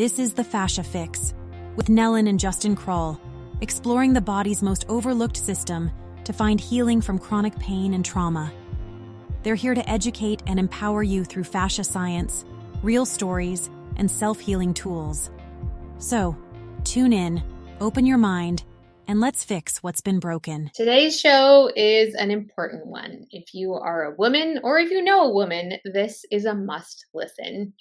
This is the Fascia Fix, with Nellen and Justin Kroll, exploring the body's most overlooked system to find healing from chronic pain and trauma. They're here to educate and empower you through fascia science, real stories, and self-healing tools. So, tune in, open your mind, and let's fix what's been broken. Today's show is an important one. If you are a woman or if you know a woman, this is a must listen.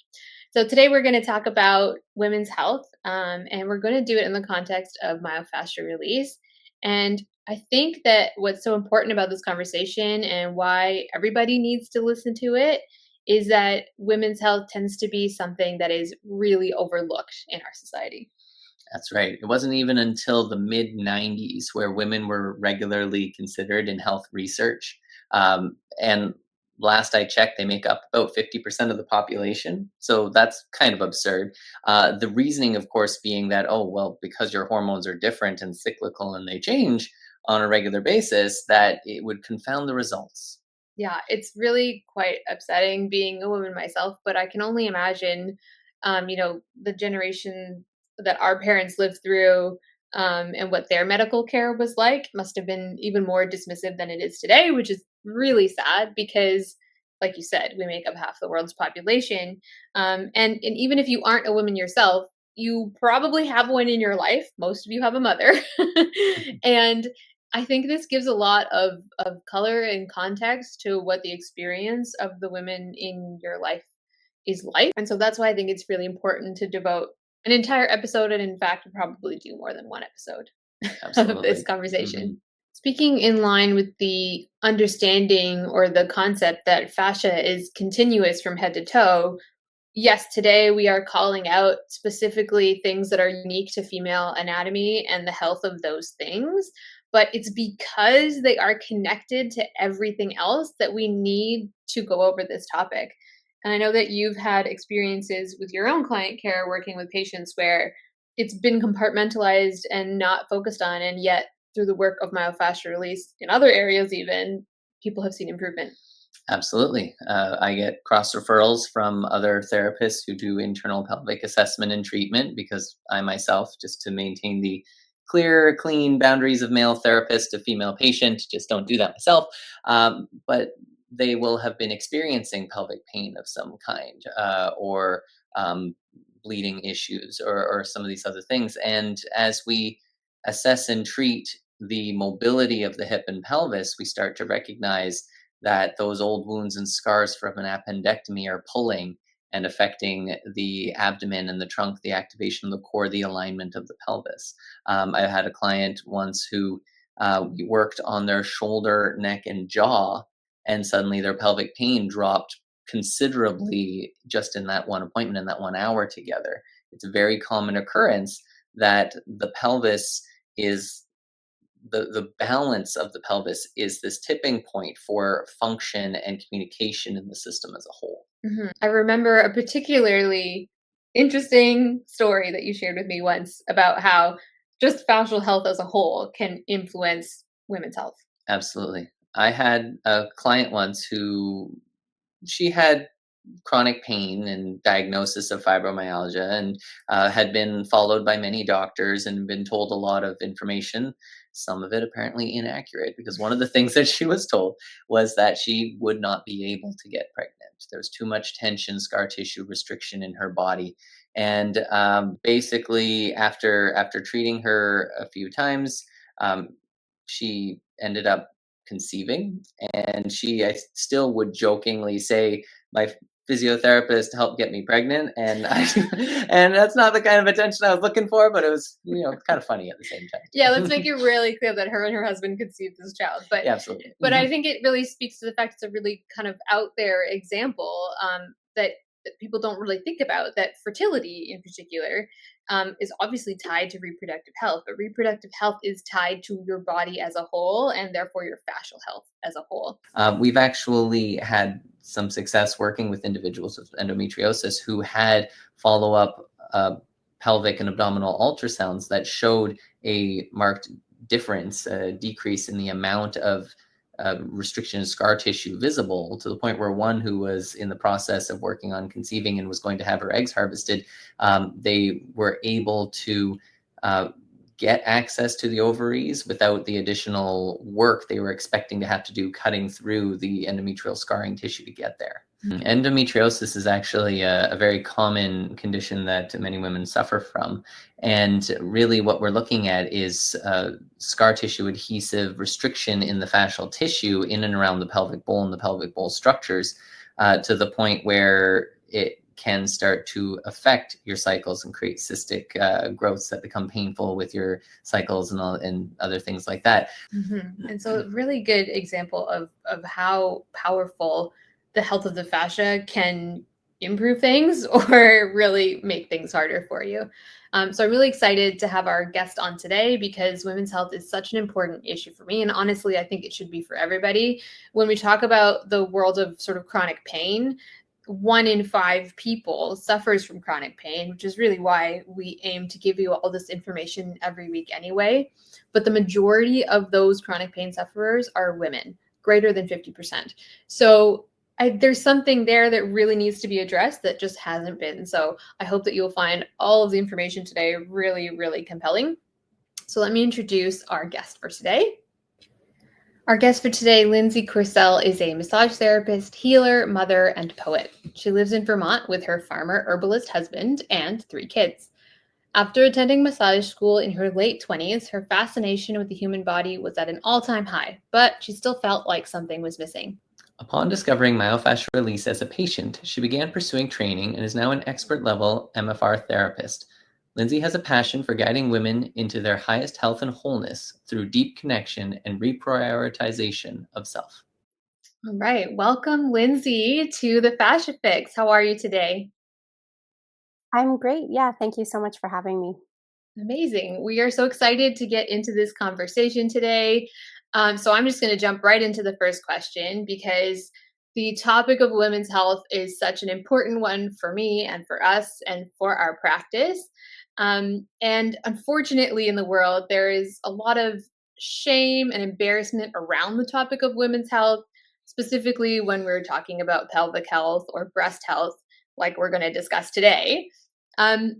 So today we're going to talk about women's health, and we're going to do it in the context of myofascial release. And I think that what's so important about this conversation and why everybody needs to listen to it is that women's health tends to be something that is really overlooked in our society. That's right. It wasn't even until the mid-90s where women were regularly considered in health research. And last I checked, they make up about 50% of the population. So that's kind of absurd. The reasoning, of course, being that, because your hormones are different and cyclical and they change on a regular basis, that it would confound the results. Yeah, it's really quite upsetting being a woman myself, but I can only imagine, the generation that our parents lived through and what their medical care was like must have been even more dismissive than it is today, which is really sad because, like you said, we make up half the world's population. And even if you aren't a woman yourself, you probably have one in your life. Most of you have a mother. And I think this gives a lot of color and context to what the experience of the women in your life is like. And so that's why I think it's really important to devote an entire episode, and in fact, we'll probably do more than one episode of this conversation. Mm-hmm. Speaking in line with the understanding or the concept that fascia is continuous from head to toe, yes, today we are calling out specifically things that are unique to female anatomy and the health of those things, but it's because they are connected to everything else that we need to go over this topic. And I know that you've had experiences with your own client care working with patients where it's been compartmentalized and not focused on, and yet through the work of myofascial release in other areas even, people have seen improvement. Absolutely. I get cross referrals from other therapists who do internal pelvic assessment and treatment because I myself, just to maintain the clear, clean boundaries of male therapist to female patient, just don't do that myself. But they will have been experiencing pelvic pain of some kind or bleeding issues or some of these other things. And as we assess and treat the mobility of the hip and pelvis, we start to recognize that those old wounds and scars from an appendectomy are pulling and affecting the abdomen and the trunk, the activation of the core, the alignment of the pelvis. I had a client once who worked on their shoulder, neck, and jaw, and suddenly their pelvic pain dropped considerably just in that one appointment, in that 1 hour together. It's a very common occurrence that the pelvis is, the balance of the pelvis is this tipping point for function and communication in the system as a whole. Mm-hmm. I remember a particularly interesting story that you shared with me once about how just fascial health as a whole can influence women's health. Absolutely. I had a client once who she had chronic pain and diagnosis of fibromyalgia and had been followed by many doctors and been told a lot of information, some of it apparently inaccurate, because one of the things that she was told was that she would not be able to get pregnant. There was too much tension, scar tissue restriction in her body. And basically, after treating her a few times, she ended up conceiving, and I still would jokingly say, my physiotherapist helped get me pregnant, and and that's not the kind of attention I was looking for, but it was kind of funny at the same time. Yeah, let's make it really clear that her and her husband conceived this child. But yeah, absolutely. But I think it really speaks to the fact it's a really kind of out there example that people don't really think about, that fertility in particular is obviously tied to reproductive health, but reproductive health is tied to your body as a whole and therefore your fascial health as a whole. We've actually had some success working with individuals with endometriosis who had follow-up pelvic and abdominal ultrasounds that showed a marked difference, a decrease in the amount of restriction in scar tissue visible, to the point where one who was in the process of working on conceiving and was going to have her eggs harvested, they were able to get access to the ovaries without the additional work they were expecting to have to do cutting through the endometrial scarring tissue to get there. Endometriosis is actually a very common condition that many women suffer from. And really what we're looking at is scar tissue adhesive restriction in the fascial tissue in and around the pelvic bowl and the pelvic bowl structures, to the point where it can start to affect your cycles and create cystic growths that become painful with your cycles and other things like that. And so a really good example of how powerful the health of the fascia can improve things or really make things harder for you. So I'm really excited to have our guest on today because women's health is such an important issue for me. And honestly, I think it should be for everybody. When we talk about the world of sort of chronic pain, 1 in 5 people suffers from chronic pain, which is really why we aim to give you all this information every week anyway. But the majority of those chronic pain sufferers are women, greater than 50%. So there's something there that really needs to be addressed that just hasn't been. So I hope that you'll find all of the information today really, really compelling. So let me introduce our guest for today. Our guest for today, Lindsay Courcelle, is a massage therapist, healer, mother, and poet. She lives in Vermont with her farmer herbalist husband and 3 kids. After attending massage school in her late 20s, her fascination with the human body was at an all-time high, but she still felt like something was missing. Upon discovering myofascial release as a patient, she began pursuing training and is now an expert-level MFR therapist. Lindsay has a passion for guiding women into their highest health and wholeness through deep connection and reprioritization of self. All right. Welcome, Lindsay, to the Fascia Fix. How are you today? I'm great. Yeah, thank you so much for having me. Amazing. We are so excited to get into this conversation today. So I'm just going to jump right into the first question because the topic of women's health is such an important one for me and for us and for our practice. And unfortunately, in the world, there is a lot of shame and embarrassment around the topic of women's health, specifically when we're talking about pelvic health or breast health, like we're going to discuss today.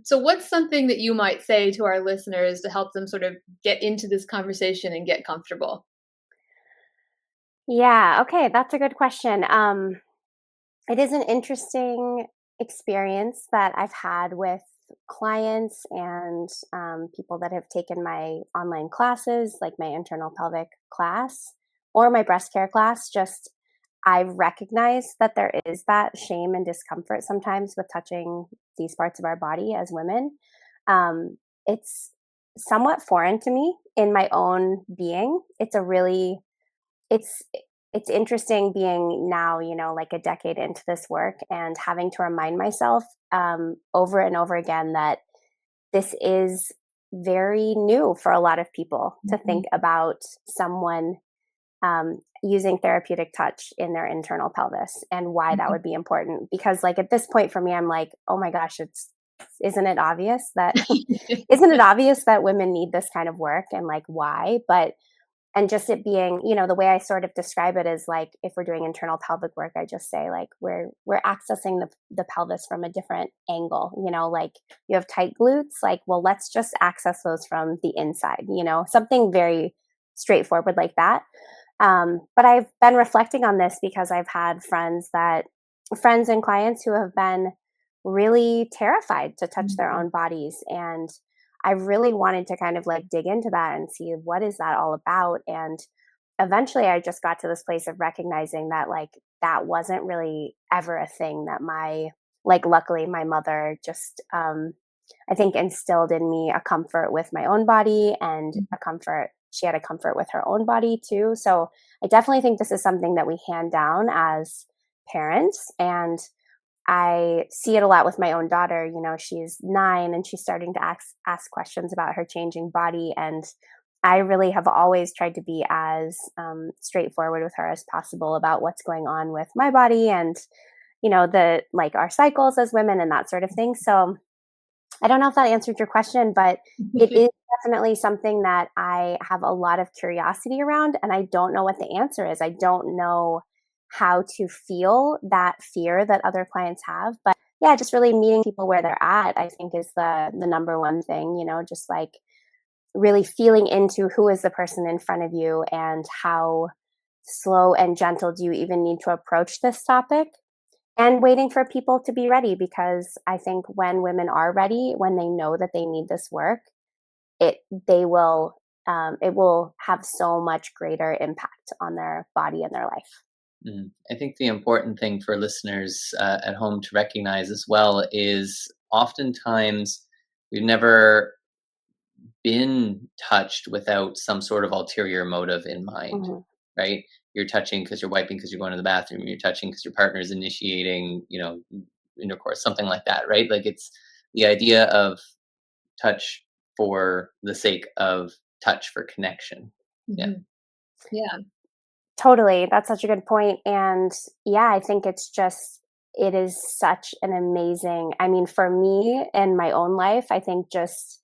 So what's something that you might say to our listeners to help them sort of get into this conversation and get comfortable? Yeah, okay, that's a good question. It is an interesting experience that I've had with clients and people that have taken my online classes, like my internal pelvic class or my breast care class. Just I've recognized that there is that shame and discomfort sometimes with touching these parts of our body as women. It's somewhat foreign to me in my own being. It's it's interesting being now, like a decade into this work and having to remind myself over and over again that this is very new for a lot of people to think about someone using therapeutic touch in their internal pelvis and why that would be important. Because like at this point for me, I'm like, oh my gosh, isn't it obvious that isn't it obvious that women need this kind of work and like why? And just it being, the way I sort of describe it is like if we're doing internal pelvic work, I just say like we're accessing the pelvis from a different angle, like you have tight glutes, like, well, let's just access those from the inside, something very straightforward like that. But I've been reflecting on this because I've had friends and clients who have been really terrified to touch their own bodies. And I really wanted to kind of like dig into that and see what is that all about. And eventually I just got to this place of recognizing that like that wasn't really ever a thing that luckily my mother just, I think instilled in me a comfort with my own body and she had a comfort with her own body too. So I definitely think this is something that we hand down as parents. And I see it a lot with my own daughter. She's 9 and she's starting to ask questions about her changing body. And I really have always tried to be as straightforward with her as possible about what's going on with my body and, our cycles as women and that sort of thing. So I don't know if that answered your question, but it is definitely something that I have a lot of curiosity around, and I don't know what the answer is. I don't know how to feel that fear that other clients have. But yeah, just really meeting people where they're at, I think is the number one thing, just like really feeling into who is the person in front of you and how slow and gentle do you even need to approach this topic, and waiting for people to be ready, because I think when women are ready, when they know that they need this work, it they will it will have so much greater impact on their body and their life. I think the important thing for listeners at home to recognize as well is oftentimes we've never been touched without some sort of ulterior motive in mind, Hmm. right? You're touching because you're wiping because you're going to the bathroom. You're touching because your partner is initiating, intercourse, something like that, right? Like it's the idea of touch for the sake of touch for connection. Yeah. Mhm. Yeah. Totally. That's such a good point. And yeah, I think it is such an amazing, I mean, for me in my own life, I think just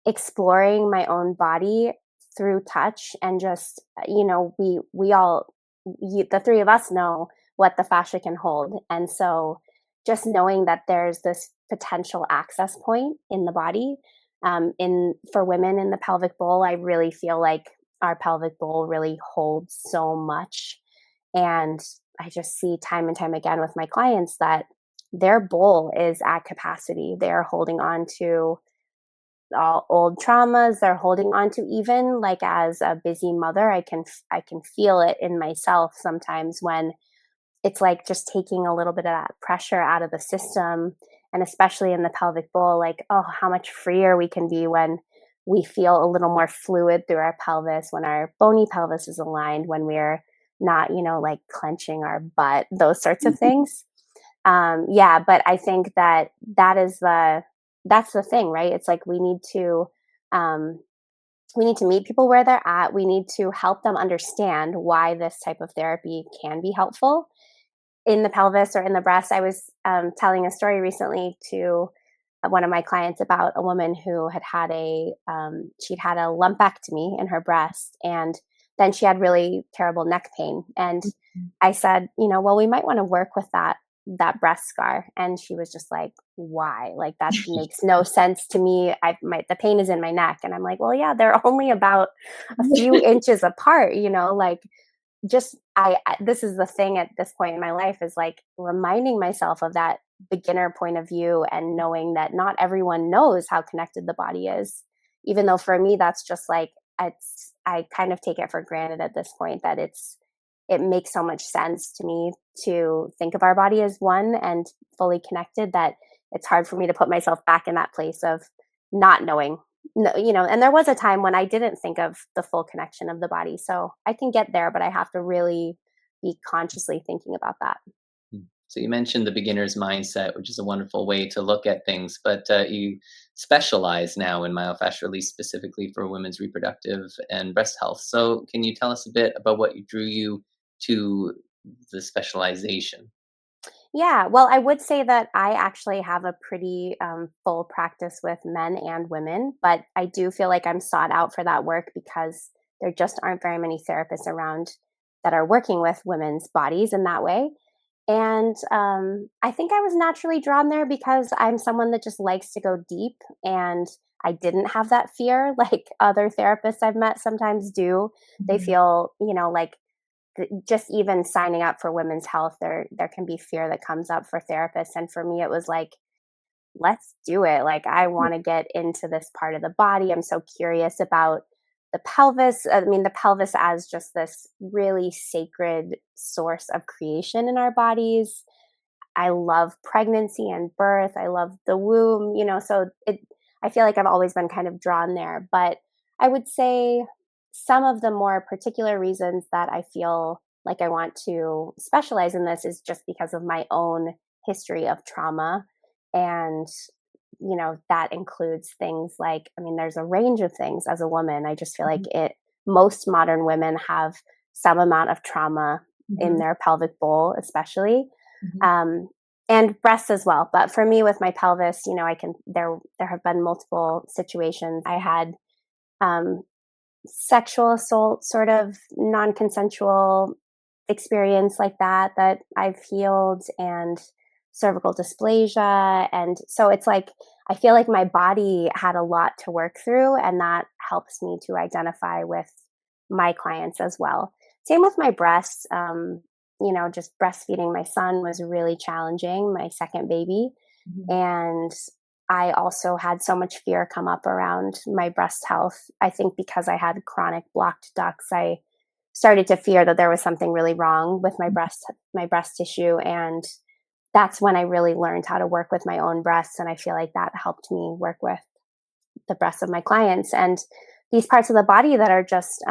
exploring my own body through touch, and just, we all, the three of us know what the fascia can hold. And so just knowing that there's this potential access point in the body, in for women in the pelvic bowl, I really feel like our pelvic bowl really holds so much. And I just see time and time again with my clients that their bowl is at capacity. They're holding on to all old traumas. They're holding on to, even like as a busy mother, I can feel it in myself sometimes when it's like just taking a little bit of that pressure out of the system. And especially in the pelvic bowl, like, oh, how much freer we can be when we feel a little more fluid through our pelvis, when our bony pelvis is aligned, when we're not, like clenching our butt, those sorts of things. Yeah, but I think that's the thing, right? It's like um, we need to meet people where they're at. We need to help them understand why this type of therapy can be helpful in the pelvis or in the breast. I was telling a story recently to one of my clients about a woman who she'd had a lumpectomy in her breast, and then she had really terrible neck pain. And I said, well, we might want to work with that breast scar. And she was just like, why? Like, that makes no sense to me. The pain is in my neck. And I'm like, well, yeah, they're only about a few inches apart, like, just this is the thing at this point in my life, is like reminding myself of that beginner point of view, and knowing that not everyone knows how connected the body is, even though for me that's just like, I kind of take it for granted at this point that it makes so much sense to me to think of our body as one and fully connected, that it's hard for me to put myself back in that place of not knowing. No, and there was a time when I didn't think of the full connection of the body. So I can get there, but I have to really be consciously thinking about that. So you mentioned the beginner's mindset, which is a wonderful way to look at things, but you specialize now in myofascial release specifically for women's reproductive and breast health. So can you tell us a bit about what drew you to the specialization? Yeah, well, I would say that I actually have a pretty full practice with men and women, but I do feel like I'm sought out for that work because there just aren't very many therapists around that are working with women's bodies in that way. And I think I was naturally drawn there because I'm someone that just likes to go deep, and I didn't have that fear like other therapists I've met sometimes do. They Mhm. feel, like just even signing up for women's health, there can be fear that comes up for therapists. And for me, it was like, let's do it. Like, I want to get into this part of the body. I'm so curious about the pelvis. I mean, the pelvis as just this really sacred source of creation in our bodies. I love pregnancy and birth. I love the womb, so I feel like I've always been kind of drawn there. But I would say some of the more particular reasons that I feel like I want to specialize in this is just because of my own history of trauma. And, that includes things like, I mean, there's a range of things as a woman. I just feel like Mhm. most modern women have some amount of trauma in Mhm. their pelvic bowl, especially. Mhm. Um, and breasts as well. But for me, with my pelvis, there have been multiple situations. I had um, sexual assault, sort of non-consensual experience like that I've healed, and cervical dysplasia. And so it's like, I feel like my body had a lot to work through, and that helps me to identify with my clients as well. Same with my breasts. Just breastfeeding my son was really challenging, my second baby. Mhm. And I also had so much fear come up around my breast health. I think because I had chronic blocked ducts, I started to fear that there was something really wrong with my breast tissue. And that's when I really learned how to work with my own breasts. And I feel like that helped me work with the breasts of my clients. And these parts of the body that are just,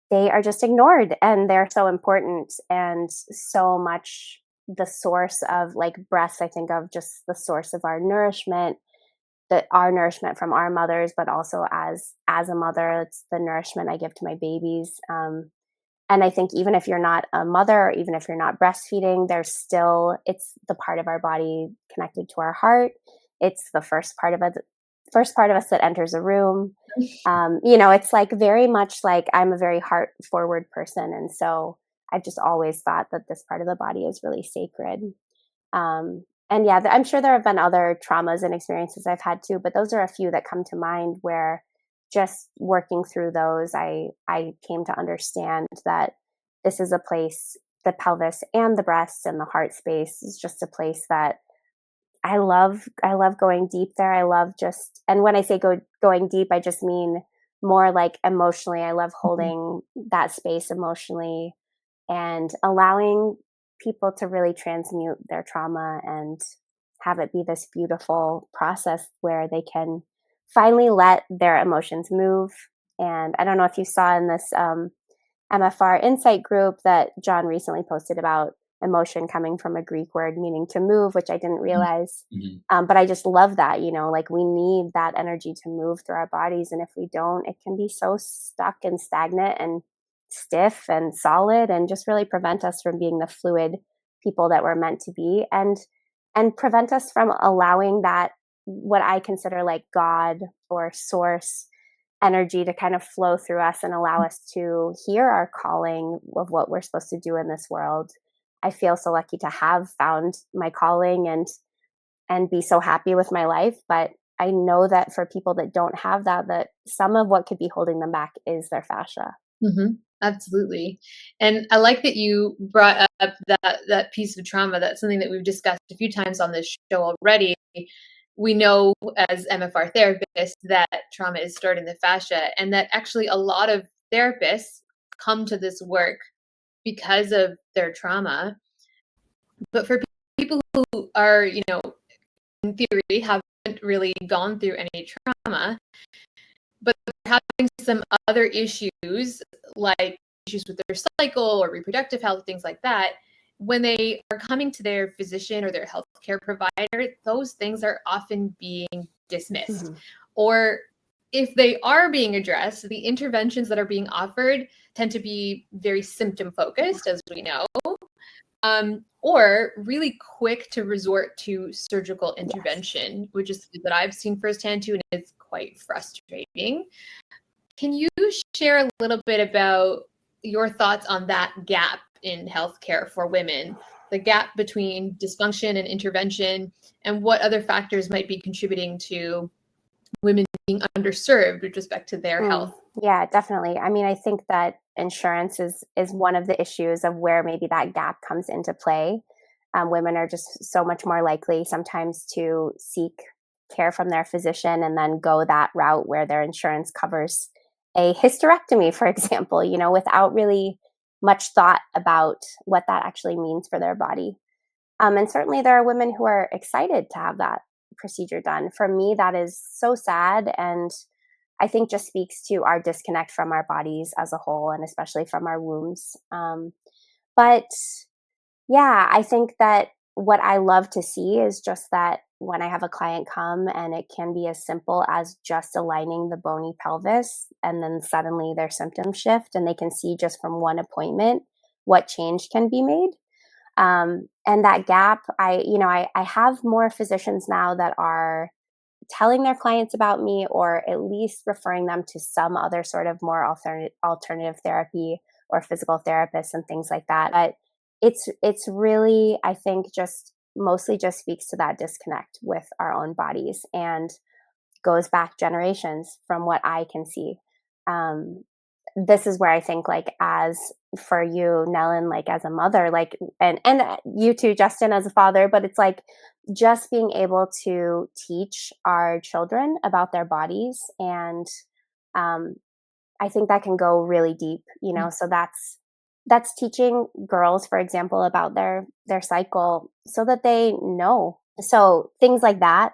they are just ignored, and they're so important, and so much the source of, like, breasts, I think of just the source of our nourishment, that our nourishment from our mothers, but also as a mother, it's the nourishment I give to my babies. And I think even if you're not a mother, or even if you're not breastfeeding, it's the part of our body connected to our heart. It's the first part of us that enters a room. It's like very much like, I'm a very heart forward person. And so I've just always thought that this part of the body is really sacred. And yeah, I'm sure there have been other traumas and experiences I've had too, but those are a few that come to mind where, just working through those, I came to understand that this is a place, the pelvis and the breast and the heart space is just a place that I love going deep there. I love and when I say going deep, I just mean more like emotionally. I love Mhm. holding that space emotionally, and allowing people to really transmute their trauma and have it be this beautiful process where they can finally let their emotions move. And I don't know if you saw in this MFR Insight group that John recently posted about emotion coming from a Greek word meaning to move, which I didn't realize. Mhm. But I just love that, like, we need that energy to move through our bodies. And if we don't, it can be so stuck and stagnant and stiff and solid, and just really prevent us from being the fluid people that we're meant to be, and prevent us from allowing that, what I consider like God or source energy, to kind of flow through us and allow us to hear our calling of what we're supposed to do in this world. I feel so lucky to have found my calling, and be so happy with my life. But I know that for people that don't have that some of what could be holding them back is their fascia. Mhm. Absolutely. And I like that you brought up that piece of trauma. That's something that we've discussed a few times on this show already. We know as MFR therapists that trauma is stored in the fascia, and that actually a lot of therapists come to this work because of their trauma. But for people who are, in theory, haven't really gone through any trauma, but they're having some other issues, like issues with their cycle or reproductive health, things like that, when they are coming to their physician or their healthcare provider, those things are often being dismissed. Mm-hmm. Or if they are being addressed, the interventions that are being offered tend to be very symptom focused, as we know, or really quick to resort to surgical Yes. intervention, which is that I've seen firsthand too, and it's quite frustrating. Can you share a little bit about your thoughts on that gap in healthcare for women, the gap between dysfunction and intervention, and what other factors might be contributing to women being underserved with respect to their health? Yeah, definitely. I mean, I think that insurance is one of the issues of where maybe that gap comes into play. Women are just so much more likely sometimes to seek care from their physician and then go that route where their insurance covers a hysterectomy, for example, without really much thought about what that actually means for their body. And certainly there are women who are excited to have that procedure done. For me, that is so sad. And I think just speaks to our disconnect from our bodies as a whole, and especially from our wombs. But yeah, I think that what I love to see is just that when I have a client come, and it can be as simple as just aligning the bony pelvis, and then suddenly their symptoms shift and they can see just from one appointment what change can be made. And that gap, I have more physicians now that are telling their clients about me, or at least referring them to some other sort of more alternative therapy or physical therapists and things like that. But it's really, I think, just mostly just speaks to that disconnect with our own bodies, and goes back generations from what I can see. Um, this is where I think, like, as for you, Nellen, like as a mother, like, and you too, Justin, as a father, but it's like just being able to teach our children about their bodies, and um, I think that can go really deep, So that's teaching girls, for example, about their cycle so that they know. So things like that.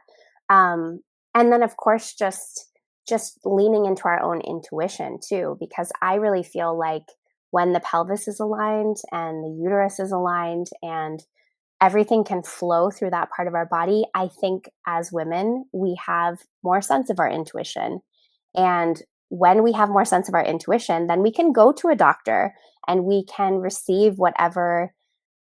Um, and then of course just leaning into our own intuition too, because I really feel like when the pelvis is aligned and the uterus is aligned and everything can flow through that part of our body, I think as women, we have more sense of our intuition. And when we have more sense of our intuition, then we can go to a doctor and we can receive whatever,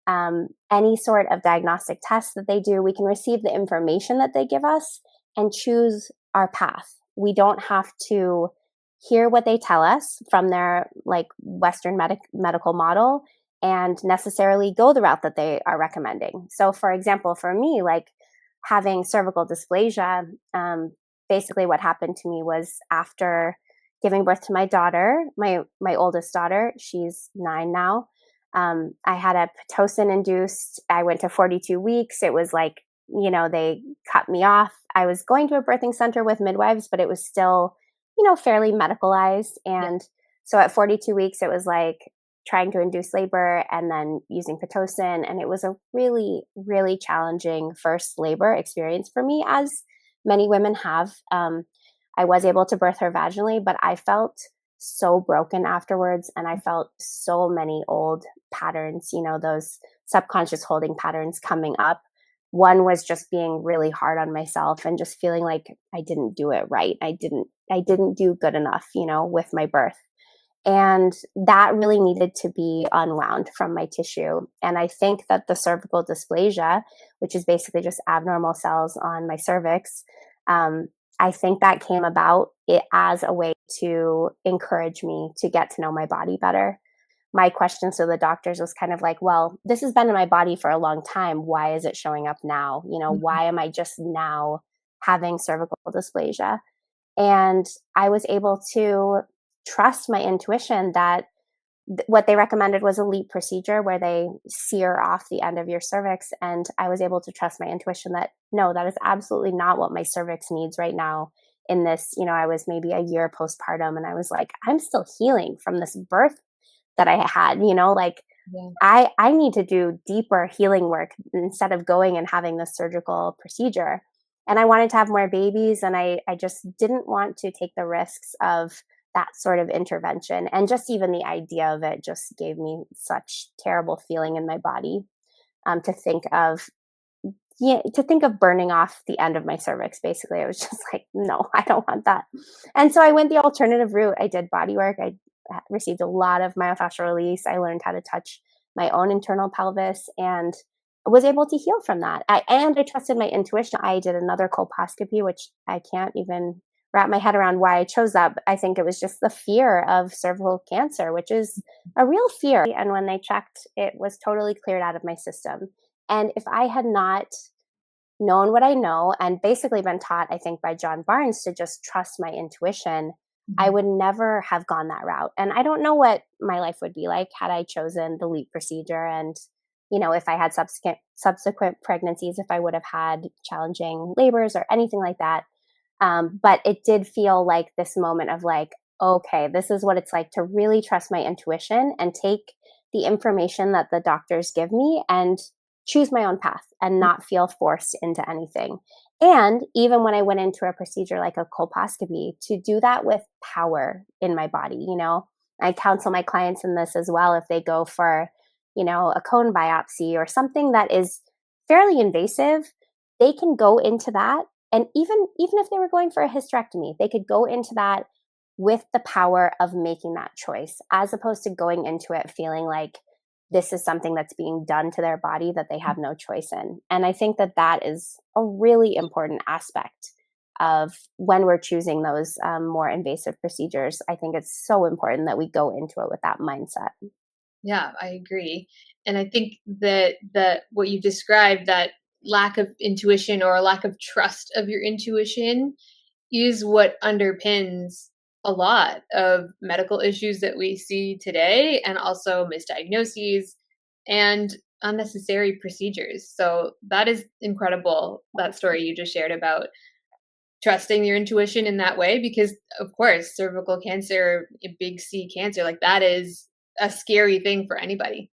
any sort of diagnostic test that they do. We can receive the information that they give us and choose our path. We don't have to hear what they tell us from their like Western medical model and necessarily go the route that they are recommending. So, for example, for me, like having cervical dysplasia, basically what happened to me was after giving birth to my daughter, my oldest daughter, she's 9 now. I had a Pitocin induced. I went to 42 weeks. It was like, they cut me off. I was going to a birthing center with midwives, but it was still, fairly medicalized. And so at 42 weeks, it was like trying to induce labor and then using Pitocin. And it was a really, really challenging first labor experience for me, as many women have. I was able to birth her vaginally, but I felt so broken afterwards. And I felt so many old patterns, those subconscious holding patterns coming up. One was just being really hard on myself and just feeling like I didn't do it right. I didn't do good enough, with my birth. And that really needed to be unwound from my tissue. And I think that the cervical dysplasia, which is basically just abnormal cells on my cervix, I think that came about it as a way to encourage me to get to know my body better. My questions to the doctors was kind of like, well, this has been in my body for a long time. Why is it showing up now? Why am I just now having cervical dysplasia? And I was able to trust my intuition that what they recommended was a LEEP procedure where they sear off the end of your cervix. And I was able to trust my intuition that no, that is absolutely not what my cervix needs right now in this. I was maybe a year postpartum and I was like, I'm still healing from this birth that I had, like I need to do deeper healing work instead of going and having this surgical procedure. And I wanted to have more babies, and I just didn't want to take the risks of that sort of intervention. And just even the idea of it just gave me such terrible feeling in my body, to think of burning off the end of my cervix. Basically, I was just like, no, I don't want that. And so I went the alternative route. I did body work. I received a lot of myofascial release. I learned how to touch my own internal pelvis and was able to heal from that. And I trusted my intuition. I did another colposcopy, which I can't even wrap my head around why I chose that. But I think it was just the fear of cervical cancer, which is a real fear. And when they checked, it was totally cleared out of my system. And if I had not known what I know and basically been taught, I think, by John Barnes to just trust my intuition, I would never have gone that route. And I don't know what my life would be like had I chosen the LEEP procedure. And, if I had subsequent pregnancies, if I would have had challenging labors or anything like that. But it did feel like this moment of like, okay, this is what it's like to really trust my intuition and take the information that the doctors give me and choose my own path and not feel forced into anything. And even when I went into a procedure like a colposcopy, to do that with power in my body, I counsel my clients in this as well. If they go for, a cone biopsy or something that is fairly invasive, they can go into that. And even if they were going for a hysterectomy, they could go into that with the power of making that choice, as opposed to going into it feeling like this is something that's being done to their body that they have no choice in. And I think that that is a really important aspect of when we're choosing those more invasive procedures. I think it's so important that we go into it with that mindset. Yeah, I agree. And I think that what you described, that lack of intuition or a lack of trust of your intuition, is what underpins a lot of medical issues that we see today, and also misdiagnoses and unnecessary procedures. So that is incredible, that story you just shared about trusting your intuition in that way, because of course cervical cancer, a big C cancer, like that is a scary thing for anybody.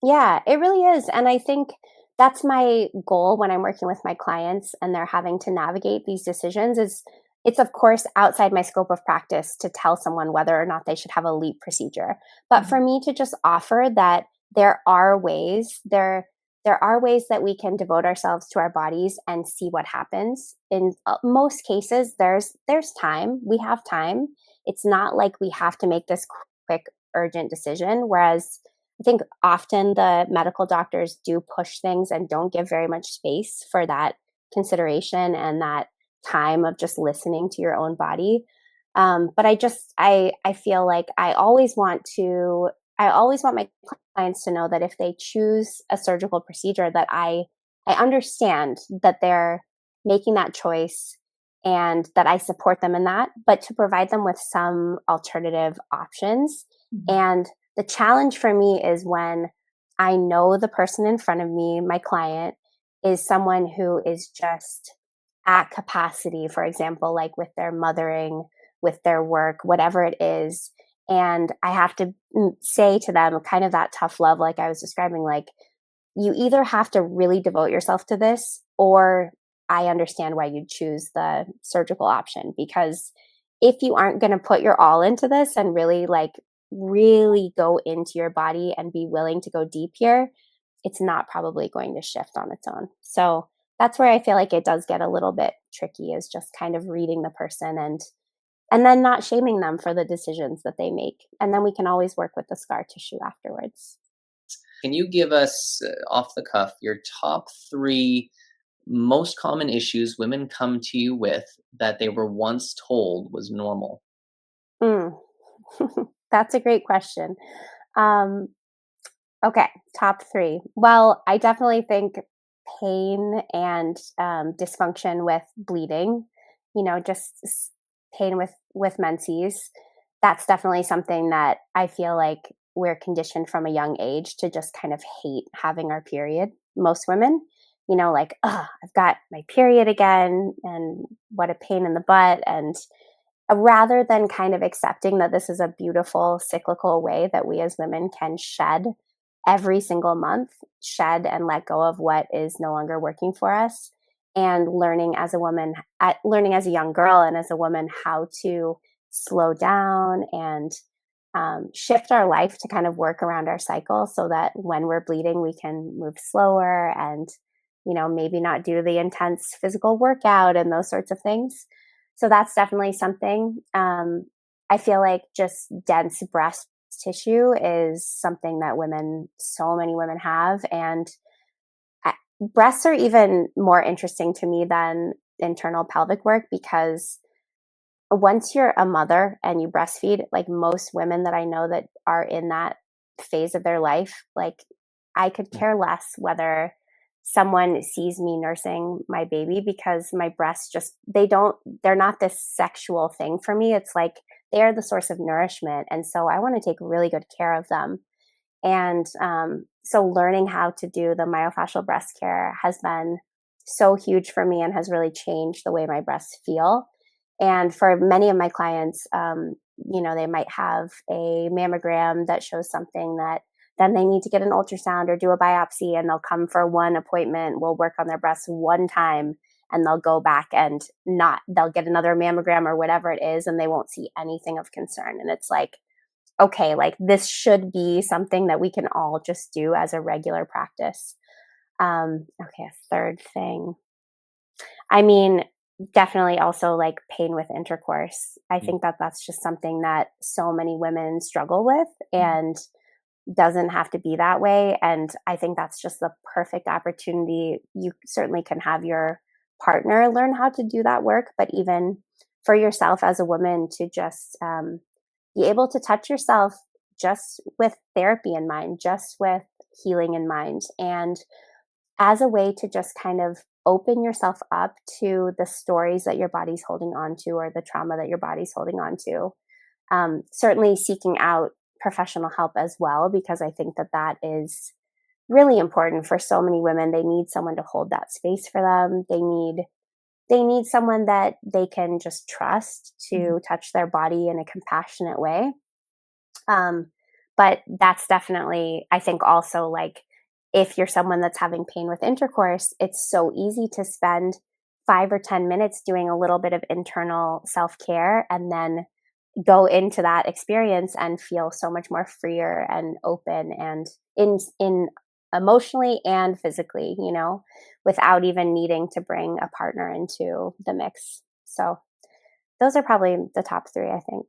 Yeah, it really is. And I think that's my goal when I'm working with my clients and they're having to navigate these decisions is it's of course outside my scope of practice to tell someone whether or not they should have a LEAP procedure. But for Mhm. me to just offer that there are ways that we can devote ourselves to our bodies and see what happens. In most cases there's time. We have time. It's not like we have to make this quick urgent decision, whereas I think often the medical doctors do push things and don't give very much space for that consideration and that time of just listening to your own body. But I feel like I always want my clients to know that if they choose a surgical procedure, that I understand that they're making that choice and that I support them in that, but to provide them with some alternative options. Mhm. And the challenge for me is when I know the person in front of me, my client, is someone who is just at capacity, for example, like with their mothering, with their work, whatever it is. And I have to say to them, kind of that tough love, like I was describing, like, you either have to really devote yourself to this, or I understand why you'd choose the surgical option. Because if you aren't going to put your all into this and really go into your body and be willing to go deep here, it's not probably going to shift on its own. So that's where I feel like it does get a little bit tricky, is just kind of reading the person and then not shaming them for the decisions that they make. And then we can always work with the scar tissue afterwards. Can you give us, off the cuff, your top three most common issues women come to you with that they were once told was normal? Mm. That's a great question. Um, okay, top three. Well, I definitely think pain and dysfunction with bleeding. Just pain with menses. That's definitely something that I feel like we're conditioned from a young age to just kind of hate having our period. Most women, like, oh, I've got my period again, and what a pain in the butt, and rather than kind of accepting that this is a beautiful cyclical way that we as women can shed every single month, shed and let go of what is no longer working for us, and learning as a young girl and as a woman how to slow down and shift our life to kind of work around our cycle so that when we're bleeding, we can move slower and, maybe not do the intense physical workout and those sorts of things. So that's definitely something. I feel like just dense breast tissue is something that so many women have. And breasts are even more interesting to me than internal pelvic work, because once you're a mother and you breastfeed, like most women that I know that are in that phase of their life, like I could care less whether someone sees me nursing my baby, because my breasts they're not this sexual thing for me. It's like they are the source of nourishment. And so I want to take really good care of them. And so learning how to do the myofascial breast care has been so huge for me and has really changed the way my breasts feel. And for many of my clients, they might have a mammogram that shows something that then they need to get an ultrasound or do a biopsy, and they'll come for one appointment. We'll work on their breasts one time, and they'll go back and they'll get another mammogram or whatever it is, and they won't see anything of concern. And it's like, okay, like this should be something that we can all just do as a regular practice. Okay, a third thing. I mean, definitely also like pain with intercourse. I think that that's just something that so many women struggle with. And doesn't have to be that way. And I think that's just the perfect opportunity. You certainly can have your partner learn how to do that work, but even for yourself as a woman to just be able to touch yourself just with therapy in mind, just with healing in mind, and as a way to just kind of open yourself up to the stories that your body's holding on to or the trauma that your body's holding on to. Certainly seeking out professional help as well, because I think that that is really important for so many women. They need someone to hold that space for them. They need someone that they can just trust to touch their body in a compassionate way. But that's definitely, I think, also like if you're someone that's having pain with intercourse, it's so easy to spend 5 or 10 minutes doing a little bit of internal self-care and then go into that experience and feel so much more freer and open and in emotionally and physically, without even needing to bring a partner into the mix. So those are probably the top three, I think.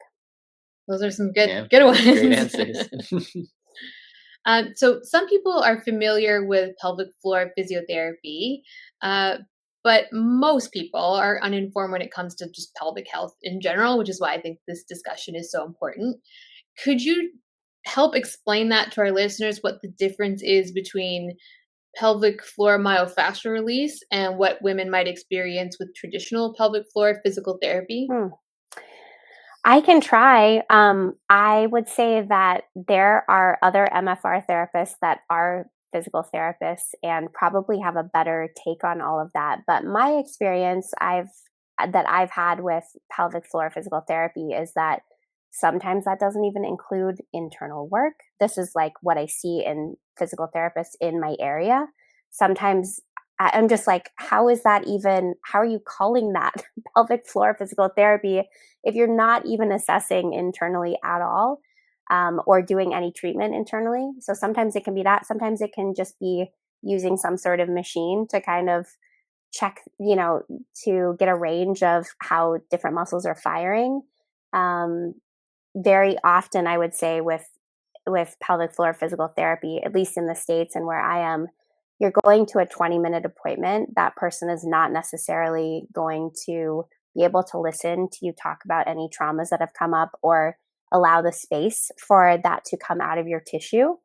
Those are some Yeah, good ones. great answers. So some people are familiar with pelvic floor physiotherapy, but most people are uninformed when it comes to just pelvic health in general, which is why I think this discussion is so important. Could you help explain that to our listeners, what the difference is between pelvic floor myofascial release and what women might experience with traditional pelvic floor physical therapy? I can try. I would say that there are other MFR therapists that are physical therapists and probably have a better take on all of that. But my experience that I've had with pelvic floor physical therapy is that sometimes that doesn't even include internal work. This is like what I see in physical therapists in my area. Sometimes I'm just like, how are you calling that pelvic floor physical therapy if you're not even assessing internally at all, or doing any treatment internally? So sometimes it can be that. Sometimes it can just be using some sort of machine to kind of check, to get a range of how different muscles are firing. Very often, I would say with pelvic floor physical therapy, at least in the States and where I am, you're going to a 20-minute appointment. That person is not necessarily going to be able to listen to you talk about any traumas that have come up or allow the space for that to come out of your tissue,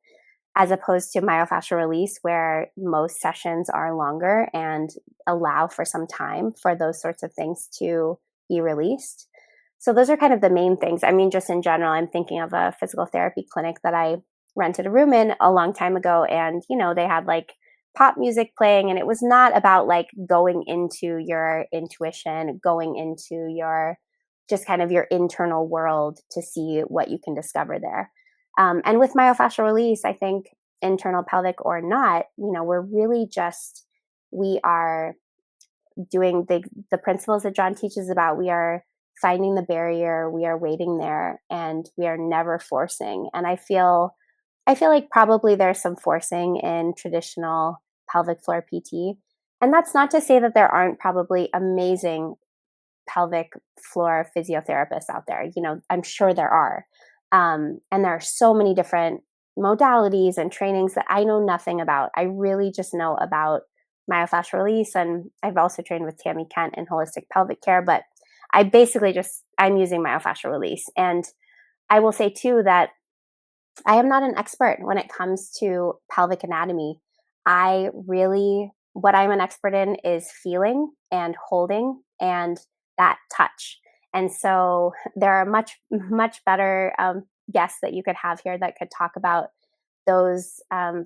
as opposed to myofascial release, where most sessions are longer and allow for some time for those sorts of things to be released. So those are kind of the main things. I mean, just in general, I'm thinking of a physical therapy clinic that I rented a room in a long time ago, and they had like pop music playing, and it was not about like going into your intuition, going into your just kind of your internal world to see what you can discover there. And with myofascial release, I think internal pelvic or not, we're really we are doing the principles that John teaches about. We are finding the barrier, we are waiting there, and we are never forcing. And I feel like probably there's some forcing in traditional pelvic floor PT. And that's not to say that there aren't probably amazing pelvic floor physiotherapists out there. I'm sure there are. And there are so many different modalities and trainings that I know nothing about. I really just know about myofascial release. And I've also trained with Tammy Kent in holistic pelvic care, but I'm using myofascial release. And I will say too that I am not an expert when it comes to pelvic anatomy. What I'm an expert in is feeling and holding and that touch. And so there are much, much better guests that you could have here that could talk about those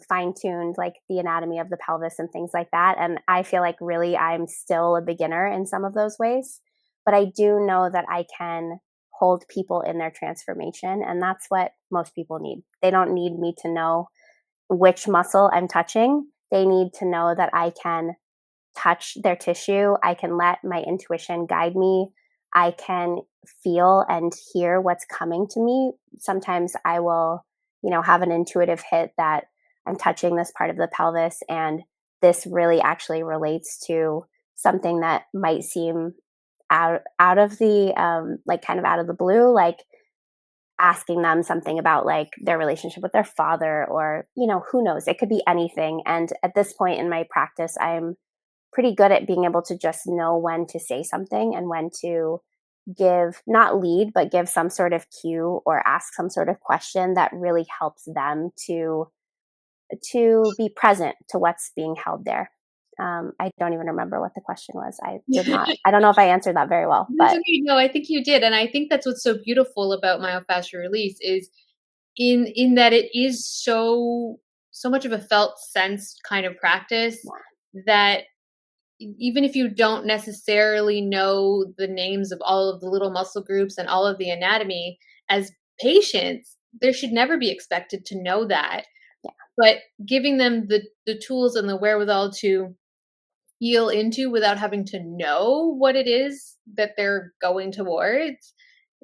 fine-tuned, like the anatomy of the pelvis and things like that. And I feel like really I'm still a beginner in some of those ways, but I do know that I can hold people in their transformation. And that's what most people need. They don't need me to know which muscle I'm touching. They need to know that I can touch their tissue. I can let my intuition guide me. I can feel and hear what's coming to me. Sometimes I will, have an intuitive hit that I'm touching this part of the pelvis, and this really actually relates to something that might seem out of the like kind of out of the blue. Like asking them something about like their relationship with their father, or, who knows, it could be anything. And at this point in my practice, I'm pretty good at being able to just know when to say something and when to give, not lead, but give some sort of cue or ask some sort of question that really helps them to be present to what's being held there. I don't even remember what the question was. I did not. I don't know if I answered that very well, That's but okay. No, I think you did, and I think that's what's so beautiful about myofascial release is in that it is so much of a felt sense kind of practice that even if you don't necessarily know the names of all of the little muscle groups and all of the anatomy, as patients, there should never be expected to know that. Yeah. But giving them the tools and the wherewithal to feel into without having to know what it is that they're going towards,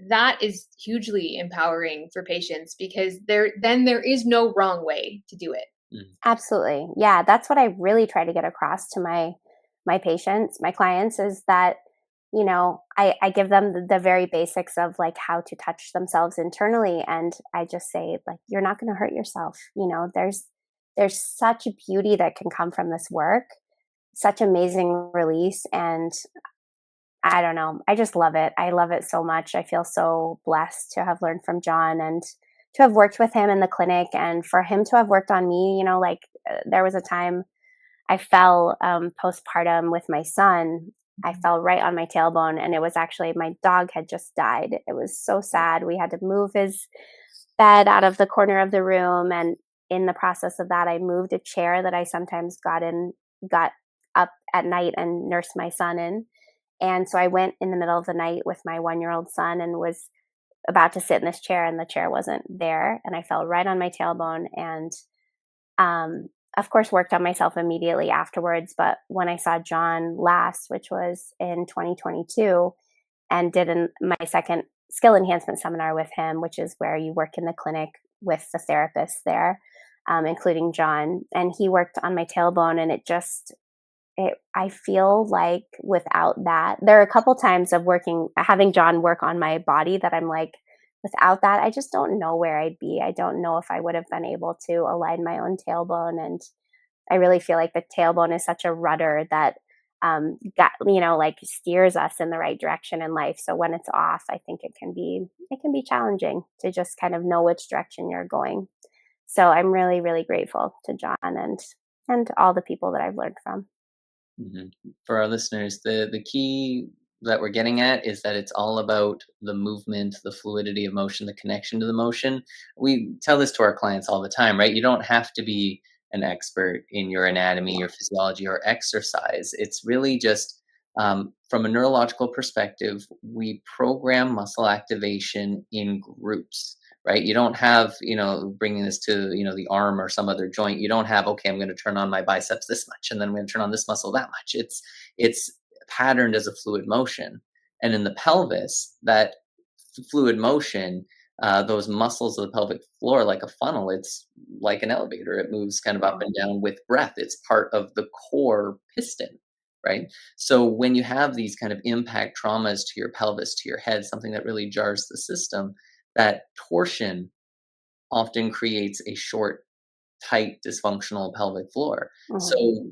that is hugely empowering for patients because there is no wrong way to do it. Absolutely. Yeah, that's what I really try to get across to my patients, my clients, is that, I give them the very basics of like how to touch themselves internally. And I just say, like, you're not going to hurt yourself. There's such beauty that can come from this work, such amazing release. And I don't know, I just love it. I love it so much. I feel so blessed to have learned from John and to have worked with him in the clinic, and for him to have worked on me. There was a time I fell postpartum with my son. I fell right on my tailbone, and it was actually, my dog had just died. It was so sad. We had to move his bed out of the corner of the room, and in the process of that, I moved a chair that I sometimes got up at night and nursed my son in. And so I went in the middle of the night with my 1-year-old son and was about to sit in this chair, and the chair wasn't there, and I fell right on my tailbone, and of course worked on myself immediately afterwards. But when I saw John last, which was in 2022, and did my second skill enhancement seminar with him, which is where you work in the clinic with the therapist there, including John, and he worked on my tailbone, and I feel like without that, there are a couple times of having John work on my body that I'm like, without that, I just don't know where I'd be. I don't know if I would have been able to align my own tailbone. And I really feel like the tailbone is such a rudder that like steers us in the right direction in life. So when it's off, I think it can be challenging to just kind of know which direction you're going. So I'm really, really grateful to John and all the people that I've learned from. For our listeners, the key that we're getting at is that it's all about the movement, the fluidity of motion, the connection to the motion. We tell this to our clients all the time, right? You don't have to be an expert in your anatomy, your physiology, or exercise. It's really just from a neurological perspective, we program muscle activation in groups. Right? You don't have, bringing this to, the arm or some other joint. You don't have, okay, I'm going to turn on my biceps this much, and then I'm going to turn on this muscle that much. It's patterned as a fluid motion. And in the pelvis, that fluid motion, those muscles of the pelvic floor, like a funnel, it's like an elevator. It moves kind of up and down with breath. It's part of the core piston, right? So when you have these kind of impact traumas to your pelvis, to your head, something that really jars the system, that torsion often creates a short, tight, dysfunctional pelvic floor. So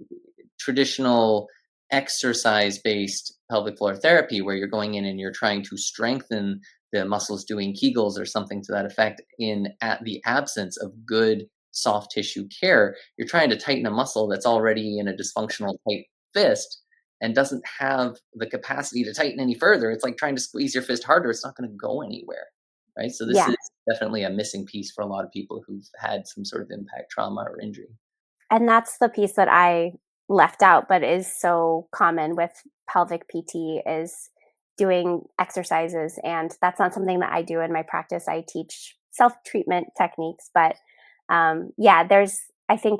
traditional exercise-based pelvic floor therapy, where you're going in and you're trying to strengthen the muscles doing Kegels or something to that effect, at the absence of good soft tissue care, you're trying to tighten a muscle that's already in a dysfunctional tight fist and doesn't have the capacity to tighten any further. It's like trying to squeeze your fist harder. It's not going to go anywhere. Right? So this is definitely a missing piece for a lot of people who've had some sort of impact trauma or injury. And that's the piece that I left out, but is so common with pelvic PT, is doing exercises. And that's not something that I do in my practice. I teach self-treatment techniques, but I think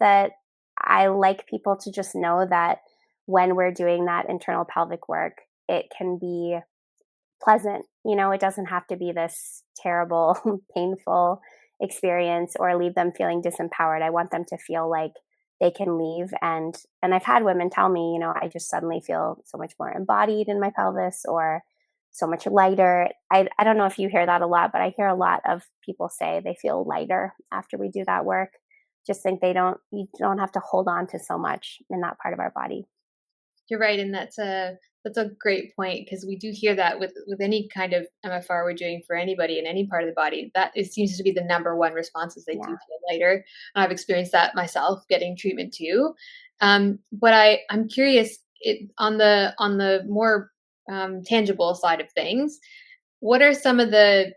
that I like people to just know that when we're doing that internal pelvic work, it can be pleasant. It doesn't have to be this terrible, painful experience or leave them feeling disempowered. I want them to feel like they can leave. And I've had women tell me, I just suddenly feel so much more embodied in my pelvis, or so much lighter. I don't know if you hear that a lot, but I hear a lot of people say they feel lighter after we do that work. Just think you don't have to hold on to so much in that part of our body. You're right, and that's a great point because we do hear that with any kind of MFR we're doing for anybody in any part of the body, that it seems to be the number one response is they do Yeah. feel lighter. And I've experienced that myself getting treatment too. But I'm curious on the more tangible side of things. What are some of the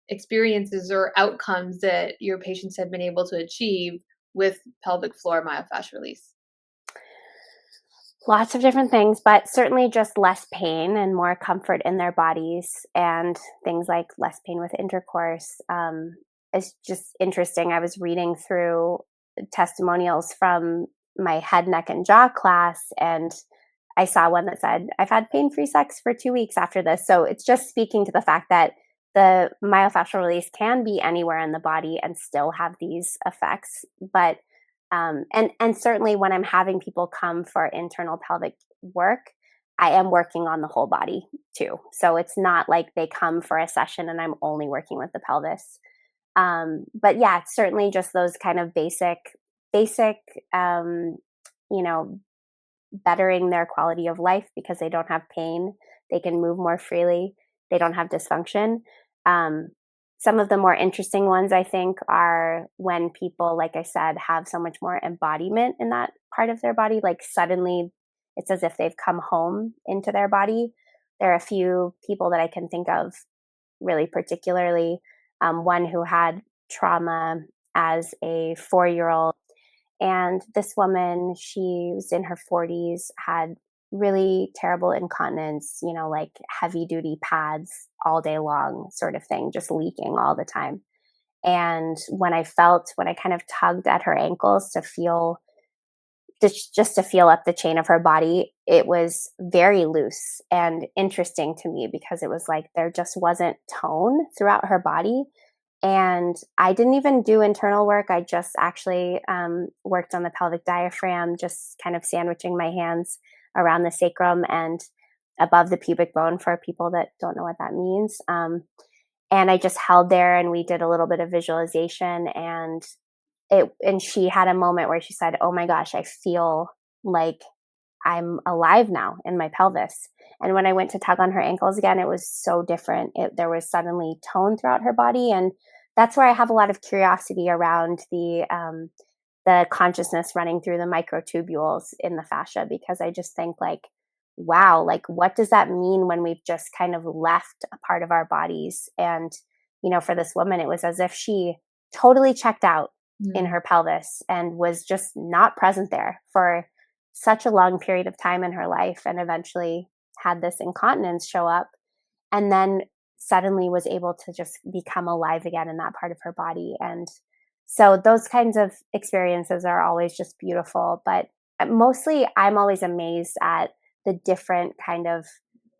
experiences or outcomes that your patients have been able to achieve with pelvic floor myofascial release? Lots of different things, but certainly just less pain and more comfort in their bodies, and things like less pain with intercourse. It's just interesting. I was reading through testimonials from my head, neck, and jaw class, and I saw one that said, I've had pain free sex for 2 weeks after this. So it's just speaking to the fact that the myofascial release can be anywhere in the body and still have these effects. But and certainly when I'm having people come for internal pelvic work, I am working on the whole body too. So it's not like they come for a session and I'm only working with the pelvis. But yeah, it's certainly just those kind of basic, um, you know, bettering their quality of life because they don't have pain. They can move more freely. They don't have dysfunction. Um, some of the more interesting ones, I think, are when people, like I said, have so much more embodiment in that part of their body. Like suddenly it's as if they've come home into their body. There are a few people that I can think of really particularly. One who had trauma as a 4-year-old, and this woman, she was in her 40s, had really terrible incontinence, like heavy duty pads all day long, sort of thing, just leaking all the time. And when I kind of tugged at her ankles to feel, just to feel up the chain of her body, it was very loose and interesting to me because it was like there just wasn't tone throughout her body. And I didn't even do internal work. I just actually worked on the pelvic diaphragm, just kind of sandwiching my hands around the sacrum and above the pubic bone for people that don't know what that means. And I just held there and we did a little bit of visualization, and she had a moment where she said, "Oh my gosh, I feel like I'm alive now in my pelvis." And when I went to tug on her ankles again, it was so different. There was suddenly tone throughout her body. And that's where I have a lot of curiosity around the consciousness running through the microtubules in the fascia, because I just think like, wow, like what does that mean when we've just kind of left a part of our bodies? And, for this woman, it was as if she totally checked out in her pelvis and was just not present there for such a long period of time in her life, and eventually had this incontinence show up, and then suddenly was able to just become alive again in that part of her body. And so those kinds of experiences are always just beautiful. But mostly I'm always amazed at the different kind of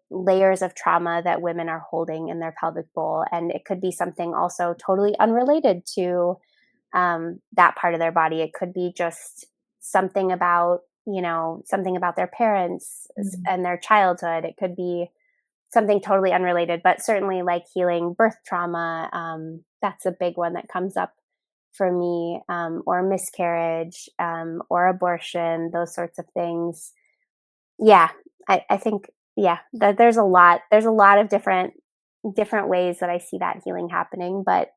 layers of trauma that women are holding in their pelvic bowl. And it could be something also totally unrelated to that part of their body. It could be just something about, something about their parents and their childhood. It could be something totally unrelated, but certainly like healing birth trauma. That's a big one that comes up for me, or miscarriage, or abortion, those sorts of things. Yeah, I think, yeah, there's a lot of different ways that I see that healing happening, but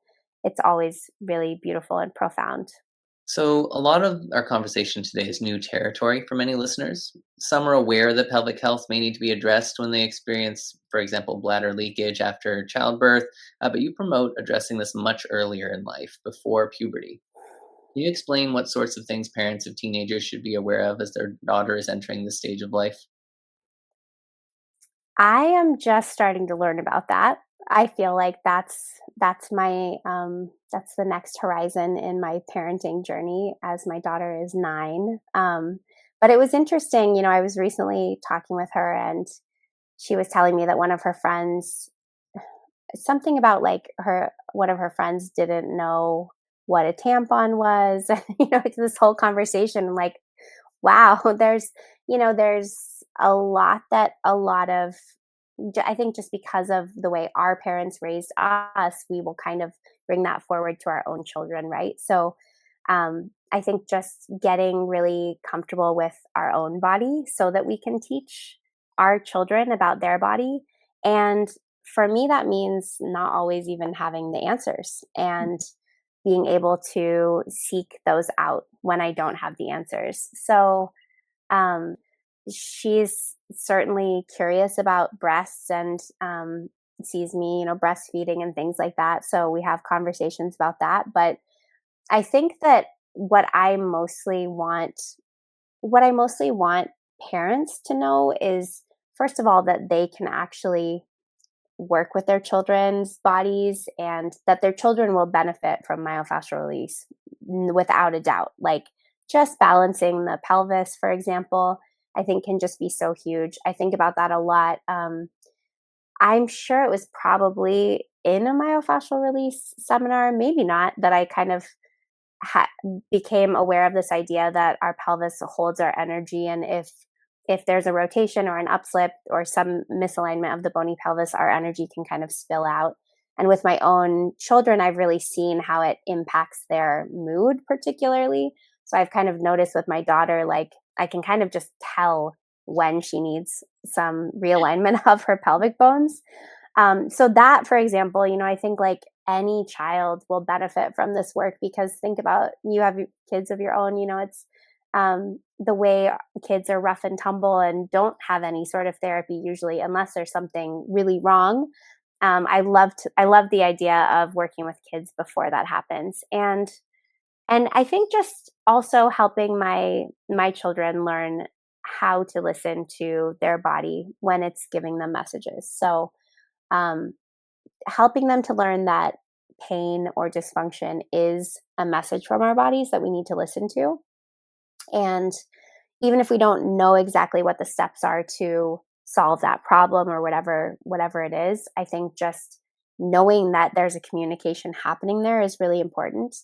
it's always really beautiful and profound. So, a lot of our conversation today is new territory for many listeners. Some are aware that pelvic health may need to be addressed when they experience, for example, bladder leakage after childbirth, but you promote addressing this much earlier in life, before puberty. Can you explain what sorts of things parents of teenagers should be aware of as their daughter is entering this stage of life? I am just starting to learn about that. I feel like that's my that's the next horizon in my parenting journey, as my daughter is 9. But it was interesting, I was recently talking with her, and she was telling me that one of her friends, something about like one of her friends didn't know what a tampon was. It's this whole conversation. I'm like, wow, there's a lot that a lot of I think just because of the way our parents raised us, we will kind of bring that forward to our own children, right? So I think just getting really comfortable with our own body so that we can teach our children about their body. And for me, that means not always even having the answers and being able to seek those out when I don't have the answers. So um, she's certainly curious about breasts and sees me, breastfeeding and things like that. So we have conversations about that. But I think that what I mostly want parents to know is, first of all, that they can actually work with their children's bodies and that their children will benefit from myofascial release without a doubt. Like just balancing the pelvis, for example, I think can just be so huge. I think about that a lot. I'm sure it was probably in a myofascial release seminar, maybe not, that I kind of ha- became aware of this idea that our pelvis holds our energy, and if there's a rotation or an upslip or some misalignment of the bony pelvis, our energy can kind of spill out. And with my own children, I've really seen how it impacts their mood particularly. So I've kind of noticed with my daughter, like I can kind of just tell when she needs some realignment of her pelvic bones. So that, for example, I think like any child will benefit from this work, because think about, you have kids of your own, it's the way kids are rough and tumble and don't have any sort of therapy usually, unless there's something really wrong. I love the idea of working with kids before that happens. And I think just also helping my children learn how to listen to their body when it's giving them messages. So um, helping them to learn that pain or dysfunction is a message from our bodies that we need to listen to. And even if we don't know exactly what the steps are to solve that problem or whatever it is, I think just knowing that there's a communication happening there is really important.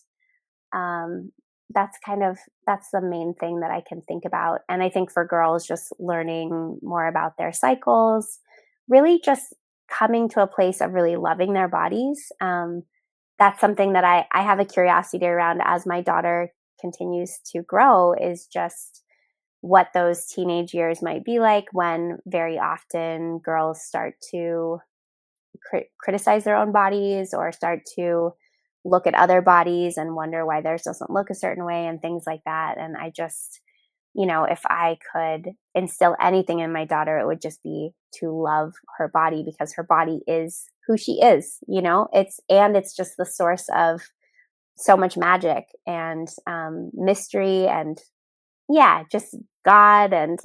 Um, that's the main thing that I can think about. And I think for girls, just learning more about their cycles, really just coming to a place of really loving their bodies. That's something that I have a curiosity around as my daughter continues to grow, is just what those teenage years might be like, when very often girls start to criticize their own bodies or start to look at other bodies and wonder why theirs doesn't look a certain way and things like that. And I just, if I could instill anything in my daughter, it would just be to love her body, because her body is who she is. It's just the source of so much magic and mystery, and yeah, just God and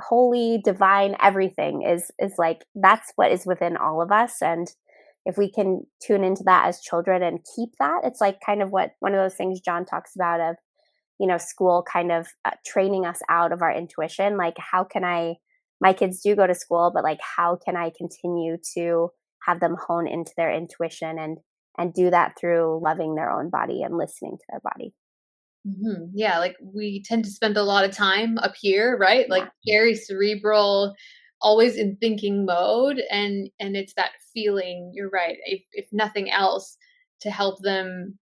holy, divine, everything is like, that's what is within all of us. And if we can tune into that as children and keep that, it's like kind of what one of those things John talks about of, school kind of training us out of our intuition. Like, my kids do go to school, but like, how can I continue to have them hone into their intuition and do that through loving their own body and listening to their body? Yeah, like we tend to spend a lot of time up here, right? Like Yeah. very cerebral, always in thinking mode, and it's that feeling, you're right. If nothing else, to help them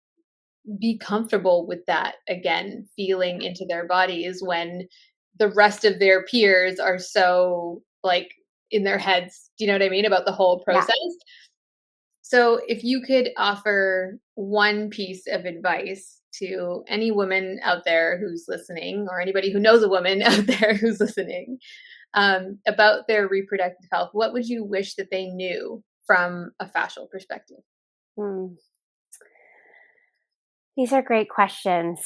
be comfortable with that again, feeling into their bodies when the rest of their peers are so like in their heads, do you know what I mean, about the whole Yeah. process? So, if you could offer one piece of advice to any woman out there who's listening, or anybody who knows a woman out there who's listening, about their reproductive health, what would you wish that they knew from a fascial perspective? Mm. These are great questions.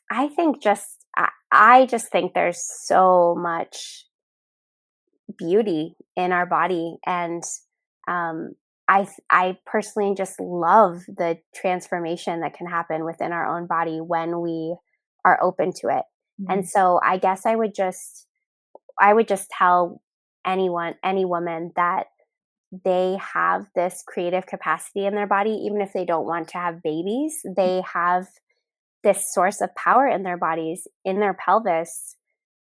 I think I just think there's so much beauty in our body, and um, I personally just love the transformation that can happen within our own body when we are open to it. And Mhm. so I guess I would just tell any woman that they have this creative capacity in their body, even if they don't want to have babies. They have this source of power in their bodies, in their pelvis,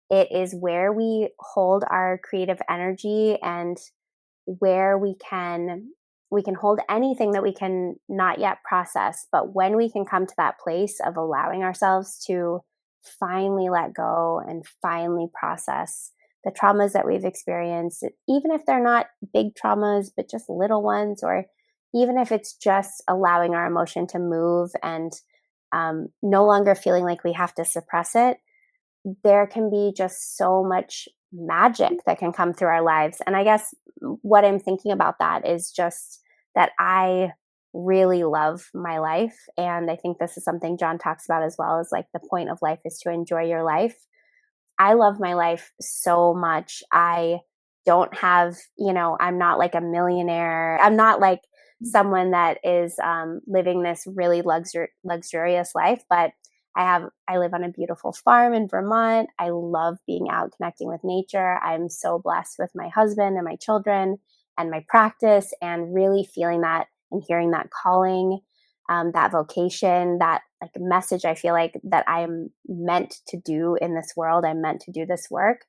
It is where we hold our creative energy and where we can hold anything that we can not yet process. But when we can come to that place of allowing ourselves to finally let go and finally process the traumas that we've experienced, even if they're not big traumas, but just little ones, or even if it's just allowing our emotion to move and no longer feeling like we have to suppress it, there can be just so much magic that can come through our lives. And I guess what I'm thinking about that is just that I really love my life. And I think this is something John talks about as well, is like the point of life is to enjoy your life. I love my life so much. I don't have, I'm not like a millionaire. I'm not like someone that is living this really luxurious life, but I live on a beautiful farm in Vermont. I love being out connecting with nature. I'm so blessed with my husband and my children and my practice, and really feeling that and hearing that calling, that vocation, that like message I feel like that I am meant to do in this world. I'm meant to do this work.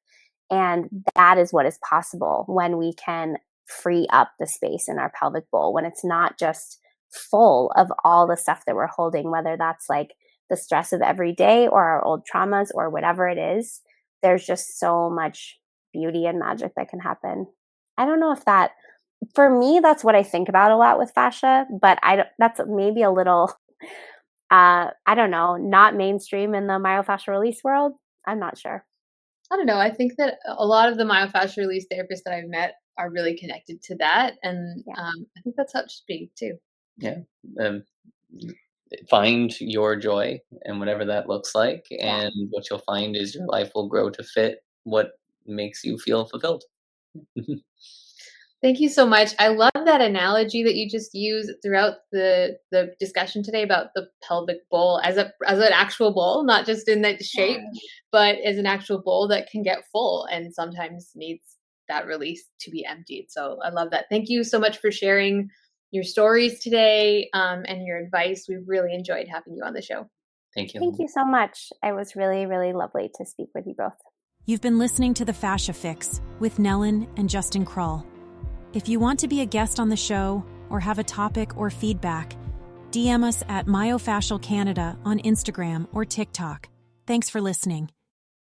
And that is what is possible when we can free up the space in our pelvic bowl, when it's not just full of all the stuff that we're holding, whether that's like the stress of every day or our old traumas or whatever it is. There's just so much beauty and magic that can happen. I don't know if that, for me, that's what I think about a lot with fascia, but that's maybe a little, I don't know, not mainstream in the myofascial release world. I'm not sure. I don't know. I think that a lot of the myofascial release therapists that I've met are really connected to that. And I think that's how it should be too. Yeah. Find your joy and whatever that looks like. And what you'll find is your life will grow to fit what makes you feel fulfilled. Thank you so much. I love that analogy that you just used throughout the discussion today about the pelvic bowl as an actual bowl, not just in that shape, but as an actual bowl that can get full and sometimes needs that release to be emptied. So I love that. Thank you so much for sharing your stories today and your advice. We really enjoyed having you on the show. Thank you. Thank you so much. It was really, really lovely to speak with you both. You've been listening to The Fascia Fix with Nellen and Justin Krull. If you want to be a guest on the show or have a topic or feedback, DM us at Myofascial Canada on Instagram or TikTok. Thanks for listening.